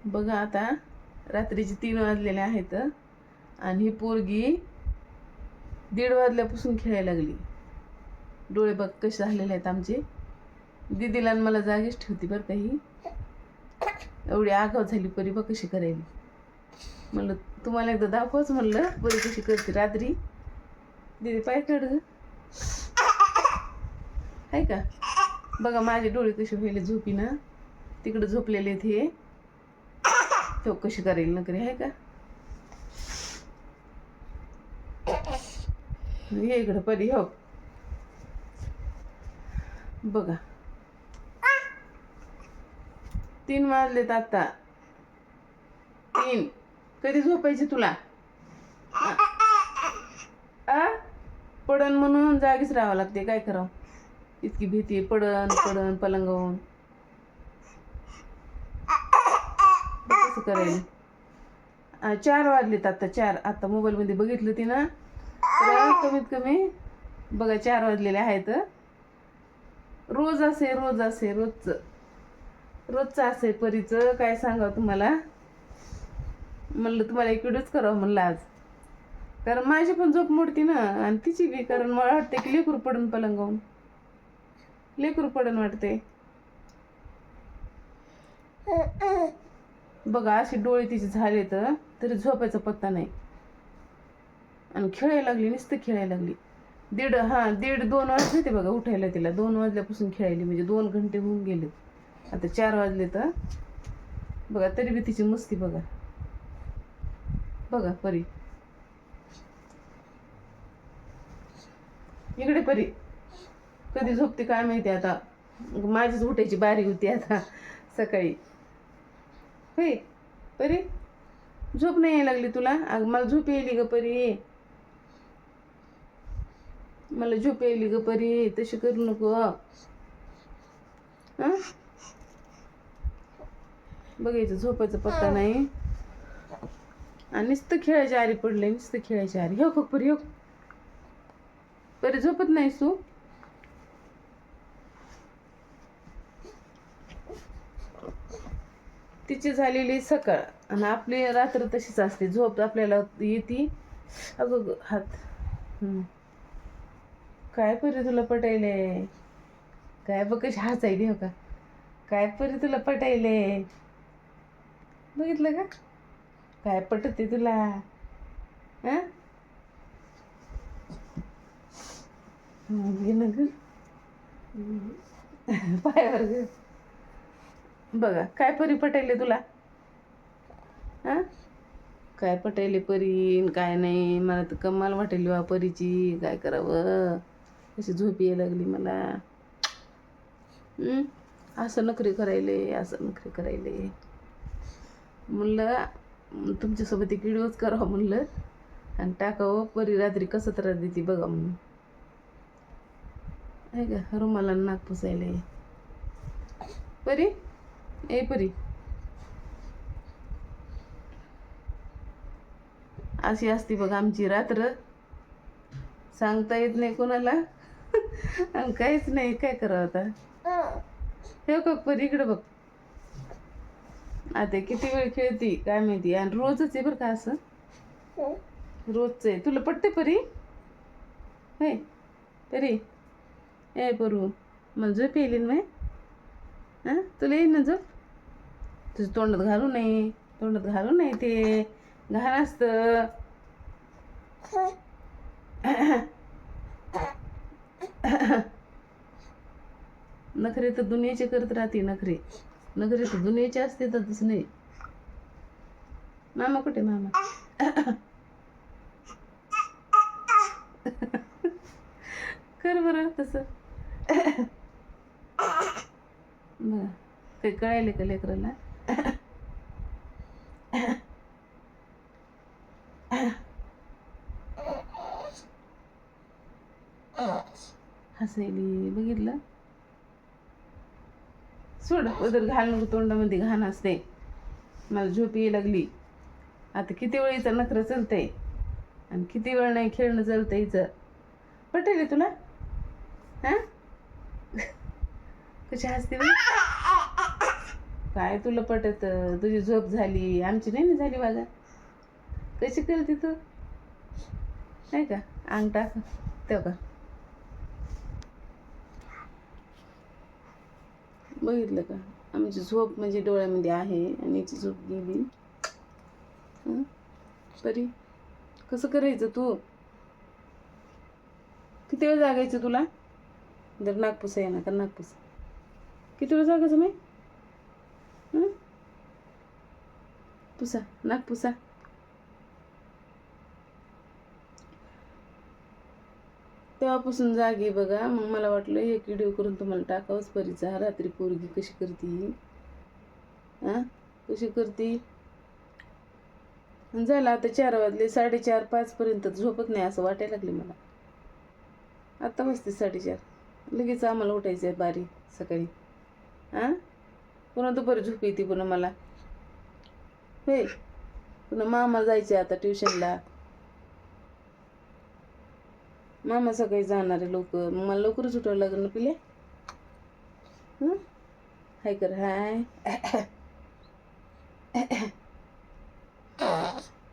बघा आता रात्रीचे 3 वाजलेले आहेत आणि ही पोरगी 1:30 वाजल्यापासून खेळायला लागली. डोळे बघ कसे झालेले आहेत आमचे. दीदीला आणि मला जागीच ठेवती बरं काही. एवढी आगाव झाली परी बघ कशी करायली. म्हणलं तुम्हाला एकदा दाखवच म्हणलं परी कशी करते रात्री. दीदी पाय काढ ग आहे का. बघा माझे डोळे कसे व्हायले झोपीना. तिकडे झोपलेले आहेत हे. तो कशी करेल नकरी आहे का. ये इकडं परी हो. बघा 3 वाजलेत आता. 3 कधी झोपायचे तुला. पडन म्हणून जागीच राहावं लागते. काय करावं इतकी भीती. पडन पडन पलंगावून कसं करायला. 4 वाजलेत आता. 4 आता मोबाईलमध्ये बघितलं ती ना तर कमीत कमी बघा 4 वाजलेले आहेत. रोज असे रोजचं असे परीचं. काय सांगावं तुम्हाला. म्हणलं तुम्हाला एक व्हिडिओच करावं म्हणलं आज. कारण माझी पण झोप मोडती ना आणि तिची बी. कारण मला वाटते की लेकरू पडून पलंगावून. लेकरू पडून वाटते. बघा अशी डोळे तिचे झाले तर तरी झोपायचा पत्ता नाही. आणि खेळायला लागली. नुसतं खेळायला लागली. 1:30-2 वाजले ते बघा उठायला तिला. 2 वाजल्यापासून खेळायली म्हणजे 2 घंटे होऊन गेले. आता 4 वाजले तर बघा तरी बी तिची मस्ती बघा. बघा परी इकडे परी कधी झोपते काय माहिती. आता माझीच उठायची बारी होती आता सकाळी. होय परी झोप नाही यायला लागली तुला. अगं मला झोप यायली ग परी. मला झोप यायली ग परी. तशी करू नको. बघायचं झोपायचा पत्ता नाही. आणि नुसतं खेळायच्या आरी पडले. नुसतं खेळायच्या आरी. हो परी हो. परी झोपत नाहीस तू. तिची झालेली सकाळ आणि आपली रात्र तशीच असते. झोप आपल्याला येते. अगं हात काय परी तुला पटायले. काय बघ कशी हसायली हो का. काय परी तुला पटायले. बघितलं का काय पटते तुला. गेलं ग पायावर ग. बघा काय परी पटायले तुला. काय पटायले परी काय नाही. मला तर कमाल वाटेल बा परीची. काय करावं कशी झोप यायला लागली मला. असं नखरे करायले. म्हणलं तुमच्यासोबत एक व्हिडिओच करावं म्हणलं आणि टाकावं. परी रात्री कसं त्रास देते बघा म्हणून. आहे का रुमाला नाक पुसायले परी. ए परी अशी असते बघ आमची रात्र. सांगता येत नाही कोणाला आणि काहीच नाही. काय करावं आता. हे बघ परी इकडं बघ. आता किती वेळ खेळती काय माहिती. आणि रोजच आहे बरं का असं. रोजच आहे. तुला पटते परी. हे परी ए परू मला झोप येईल ना. तुला येईल ना झोप. तुझं तोंडात घालू नये ते घाण असतं. नखरे तर दुनियेचे करत राहते. नखरे तर दुनियेचे असते तर तसं नाही. मामा कुठे मामा. कर बरं तसं. बघा काही कळायले का लेकराला. हसायली बघितलं. सोड उदर घाल नको तोंडामध्ये. घाण असते. मला झोप यायला लागली. आता किती वेळ हिचं नखरं चालतंय आणि किती वेळ नाही खेळणं चालतं हिचं. पटेल तुला. कशी हसते काय तुला पटत? तुझी झोप झाली, आमची नाही ना झाली बघा. कशी करते तू नाही का? अंग टाक तेव्हा का बघितलं का? आमची झोप म्हणजे डोळ्यामध्ये आहे आणि याची झोप गेली. परी कसं करायचं तू? किती वेळ जागायचं तुला? जर नागपूस आहे ना का नागपूस किती वेळ जागायचं मी? पुसा नागपुसा. तेव्हापासून जागी बघा. मग मला वाटलं हे व्हिडिओ करून तुम्हाला टाकावंच परीचा. रात्री पोरगी कशी करते, कशी करते. झालं आता 4 वाजले. 4:30 5पर्यंत झोपत नाही असं वाटायला लागले मला. आत्ता वाजते 4:30. लगेच आम्हाला उठायचं आहे बारी सकाळी. पुन्हा दुपारी झोप येते पुन्हा मला. होय, पुन्हा मामा जायचे आता ट्युशनला. मामा सकाळी जाणार आहे लवकर. मग मला लवकरच उठावं लागेल ना पिले. हाय कर हाय.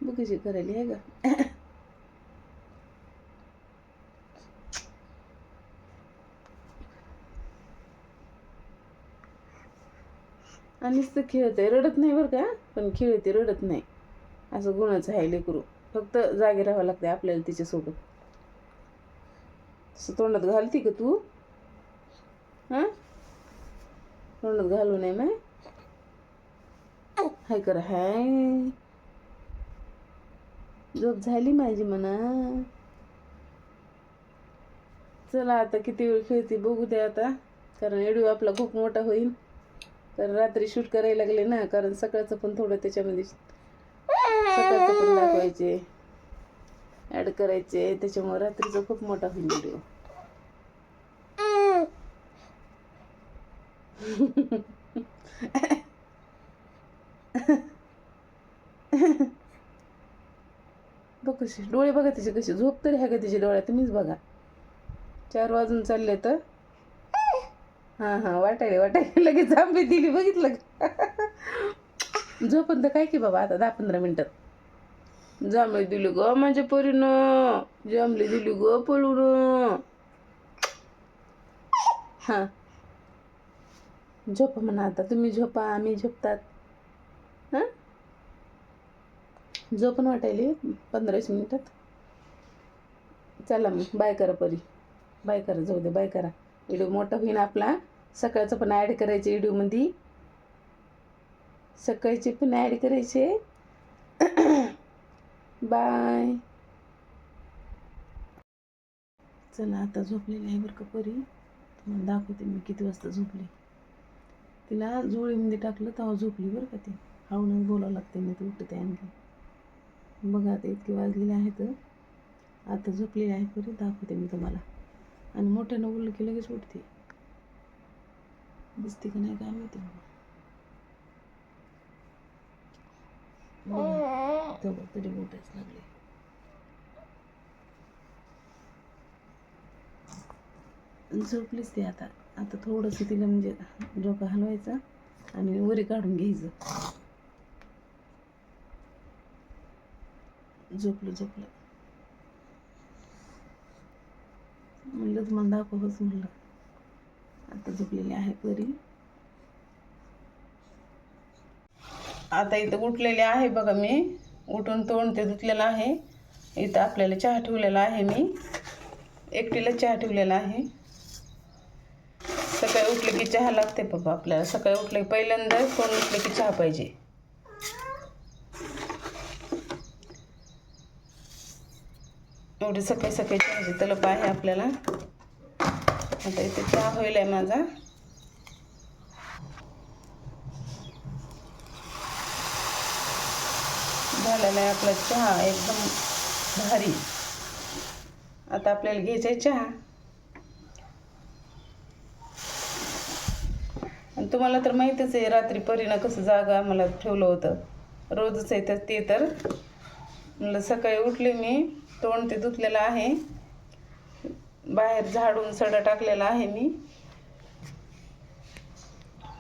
बघ कशी करायली आहे का. आणि तर खेळते, रडत नाही बरं का, पण खेळते रडत नाही. असं गुणाचं आहे लेकरू. फक्त जागे राहावं लागते आपल्याला तिच्यासोबत. तसं तोंडात घालते का तू? तोंडात घालू नये मग. हाय कर हाय. झोप झाली माझी म्हणा. चला आता किती वेळ खेळते बघू दे आता. कारण व्हिडिओ आपला खूप मोठा होईल. कारण रात्री शूट करायला लागले ना. कारण सकाळचं पण थोडं त्याच्यामध्ये सकाळचं पण दाखवायचे, ॲड करायचे. त्याच्यामुळे रात्रीचा खूप मोठा होईल व्हिडिओ. बघ कशी डोळे बघा तिचे कसे. झोप तरी आहे का तिचे डोळ्यात? तुम्हीच बघा. 4 वाजून चालले तर हां वाटायला लगेच आंबे दिली. बघितलं का? झोपन तर काय की बाबा आता 10-15 मिनिटात. जांभळी दिली ग माझ्या पोरीनं. जांभळी दिली ग पळून. हां झोपा म्हणा आता. तुम्ही झोपा, आम्ही झोपतात. झोपण वाटायली 15-20 मिनिटात. चला मग बाय करा परी. बाय करा. जाऊ दे बाय करा. व्हिडिओ मोठा होईन आपला. सकाळचं पण ॲड करायचे व्हिडिओमध्ये. सकाळचे पण ॲड करायचे. बाय. चला आता झोपलेली आहे बरं का परी. तुम्हाला दाखवते मी किती वाजता झोपली. तिला झोळीमध्ये टाकलं तेव्हा झोपली बरं का. ती हळूनच बोलावं लागते मी ते उठते आणखी. बघा आता इतके वाजलेले आहेत. आता झोपलेली आहे परी. दाखवते मी तुम्हाला. आणि मोठ्यानं बोललं की लगेच उठते. दिसते का नाही काय माहिती बघा. तेव्हा तरी उठायच लागले. झोपलीच ती आता. आता थोडंसं तिला म्हणजे डोकं हलवायचा आणि वरी काढून घ्यायचं. झोपलं म्हणलं तुम्हाला दाखवच म्हणलं. आता झोपलेली आहे परी. आता इथं उठलेले आहे बघा मी. उठून तोंड ते धुतलेलं आहे. इथं आपल्याला चहा ठेवलेला आहे. मी एकटीला चहा ठेवलेला आहे. सकाळी उठले की चहा लागते बाबा आपल्याला. सकाळी उठले की पहिल्यांदा तोंड उठले की चहा पाहिजे. एवढी सकाळी चहाची तलप आहे आपल्याला. आता इथे चहा होईल आहे माझा. झालेला आहे आपला चहा एकदम भारी. आता आपल्याला घ्यायचा आहे चहा. आणि तुम्हाला तर माहीतच आहे रात्री परीनं कसं जागा मला ठेवलं होतं. रोजच आहे ते तर. म्हणलं सकाळी उठले मी. तोंड ते धुतलेलं आहे. बाहेर झाडून सडा टाकलेला आहे मी.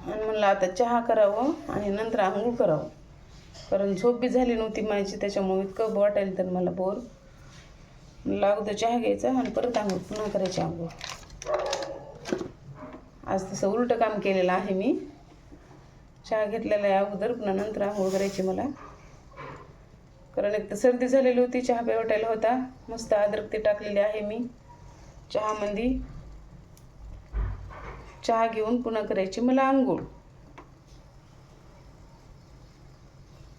आणि म्हणलं आता चहा करावं आणि नंतर आंघोळ करावं, कारण झोप बी झाली नव्हती माझी, त्याच्यामुळे इतकं वाटायला तर मला बोर. म्हणलं अगोदर चहा घ्यायचा आणि परत आंघोळ पुन्हा करायची आंघोळ. आज तसं उलटं काम केलेलं आहे मी. चहा घेतलेला आहे अगोदर, पुन्हा नंतर आंघोळ करायची मला, कारण एक तर सर्दी झालेली होती, चहा प्या वाटायला होता. मस्त अद्रक ते टाकलेले आहे मी चहामध्ये. चहा घेऊन पुन्हा करायची मला आंघोळ.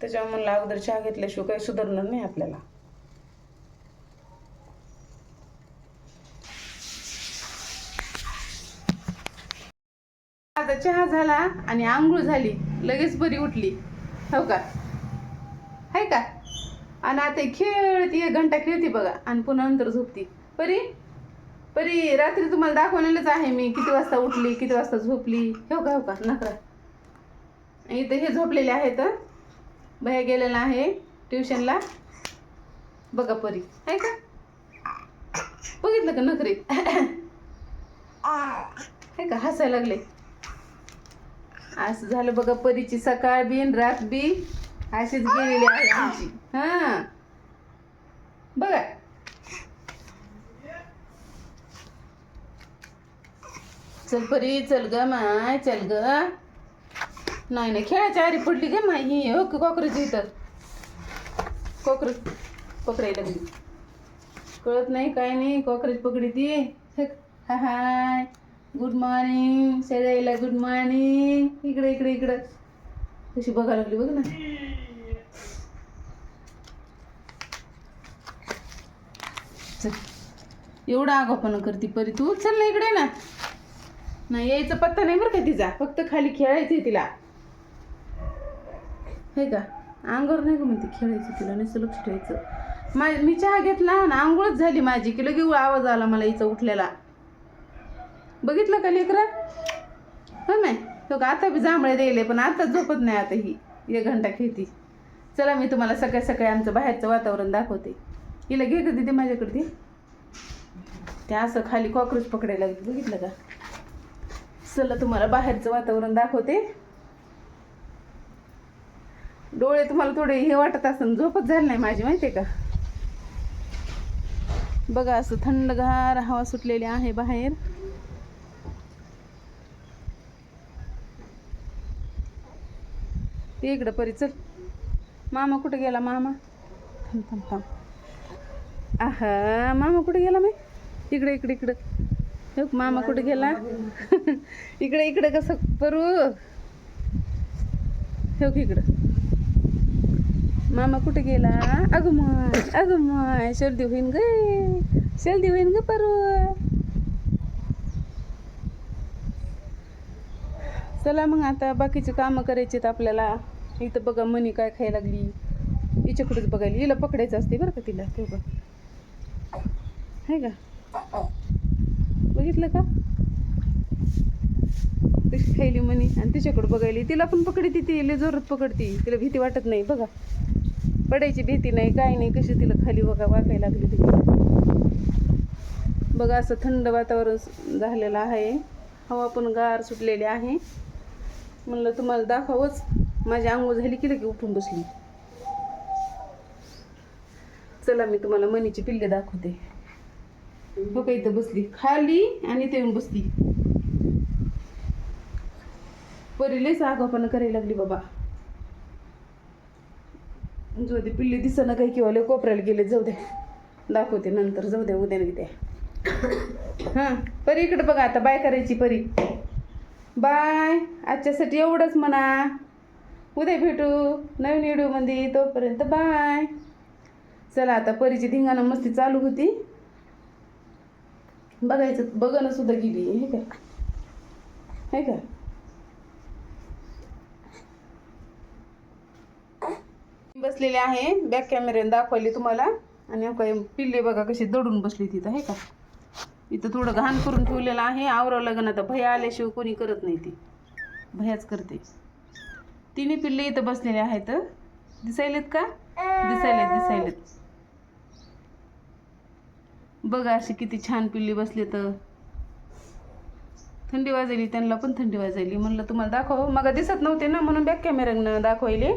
त्याच्यामुळे म्हणलं अगोदर चहा घेतल्याशिवाय काही सुधारणार नाही आपल्याला. आता चहा झाला आणि आंघोळ झाली, लगेच बरी उठली, हो का, आहे का. आणि आता खेळती, 1 घंटा खेळती बघा आणि पुन्हा नंतर झोपती. परी परी रात्री तुम्हाला दाखवलेलंच आहे मी, किती वाजता उठली, किती वाजता झोपली, हो का नखरा. इथं हे झोपलेले आहेत, भैया गेलेला आहे ट्युशनला. बघा परी, आहे का, बघितलं का नखरे. आहे का, हसायला लागले. असं झालं बघा, परीची सकाळ बी रात बी अशीच गेलेली आहे आमची. हा बघा, चल परी, चल ग माय, चल ग. नाही नाही, खेळाच्या आरी पडली ग माय ही. हो कॉकरोच इथं, कॉकरोच पकडायला लागली, कळत नाही काय नाही, कॉकरोच पकडी ती. हाय गुड मॉर्निंग सगळ्याला, गुड मॉर्निंग. इकडे इकडे इकडं कशी बघायला लागली बघ ना. चल, एवढा आगाऊपणा करती परी तू. चल ना इकडे ना. नाही यायचा पत्ता नाही बरं का तिचा, फक्त खाली खेळायचंय तिला, हे का. अंगावर नाही का म्हणते, खेळायचं तिला, नुसतं लक्ष ठेवायचं. मी चहा घेतला ना, आंघोळच झाली माझी की लगे आवाज आला मला हिचा उठलेला. बघितलं का लेकरा, हो नाही तो का. आता बी जांभळे द्यायले, पण आता झोपत नाही. आता ही 1 घंटा खेळती. चला मी तुम्हाला सकाळी सकाळी आमचं बाहेरचं वातावरण दाखवते. हिला घे का दिदी माझ्याकडे ती. ते असं खाली कॉकरोच पकडायला लागली, बघितलं का. चला तुम्हाला बाहेरचं वातावरण दाखवते. डोळे तुम्हाला थोडे हे वाटत असेल, झोपच झाली नाही माझी, माहिती आहे का. बघा असं थंडगार हवा सुटलेली आहे बाहेर. ते इकडं परी, चल. मामा कुठे गेला, मामा. थांब थांब थांब. आहा, मामा कुठे गेला मी. इकडे इकडे इकडं, हो मामा कुठे गेला. इकडे इकडे कसं परू, हो इकडं. मामा कुठे गेला. अगं माय सर्दी होईन ग, सर्दी होईन ग परू. चला मग आता बाकीचे कामं करायचेत आपल्याला. इथं बघा मनी काय खायला लागली, हिच्याकडेच बघायला. हिला पकडायचं असते बरं का तिला, ते बघ आहे का, बघितलं का कशी खायली मनी. आणि तिच्याकडे बघायली, तिला पण पकडती ती, लय जोरात पकडती, तिला भीती वाटत नाही बघा, पडायची भीती नाही काय नाही. कशी तिला खाली बघा वाकायला लागली ती बघा. असं थंड वातावरण झालेलं आहे, हवा पण गार सुटलेली आहे. म्हणलं तुम्हाला दाखवच. माझी आंघोळ झाली की लगी उठून बसली. चला मी तुम्हाला मनीची पिल्ले दाखवते. हो का, इथं बसली खाली आणि इथे येऊन बसली. परी लयच आगाऊपणा करायला लागली बाबा. जाऊ दे, पिल्ले दिसना काही किंवा लय कोपऱ्याला गेले. जाऊ दे, दाखवते नंतर, जाऊ द्या उद्या उद्या. हां परी इकडे बघा, आता बाय करायची परी. बाय, आजच्यासाठी एवढंच म्हणा. उद्या भेटू नवीन व्हिडिओमध्ये, तोपर्यंत बाय. चला आता परीची धिंगाणा मस्ती चालू होती, बघायचं. बघणं सुद्धा गेली, हे का, हे का. बसलेले आहे, बॅक कॅमेऱ्याने दाखवली तुम्हाला. आणि काही पिल्ले बघा कशी दडून बसली तिथं, हे का. इथं थोडं घाण करून ठेवलेलं आहे, आवरावं लागेल आता. भैया आल्याशिवाय कोणी करत नाही, ती भैयाच करते. तिन्ही पिल्ले इथं बसलेले आहेत, दिसायलेत का, दिसायलेत. बघा अशी किती छान पिल्ली बसले तर. थंडी वाजायली, त्यांना पण थंडी वाजायली. म्हणलं तुम्हाला दाखव, मग दिसत नव्हते ना म्हणून बॅक कॅमेऱ्यानं दाखवायली.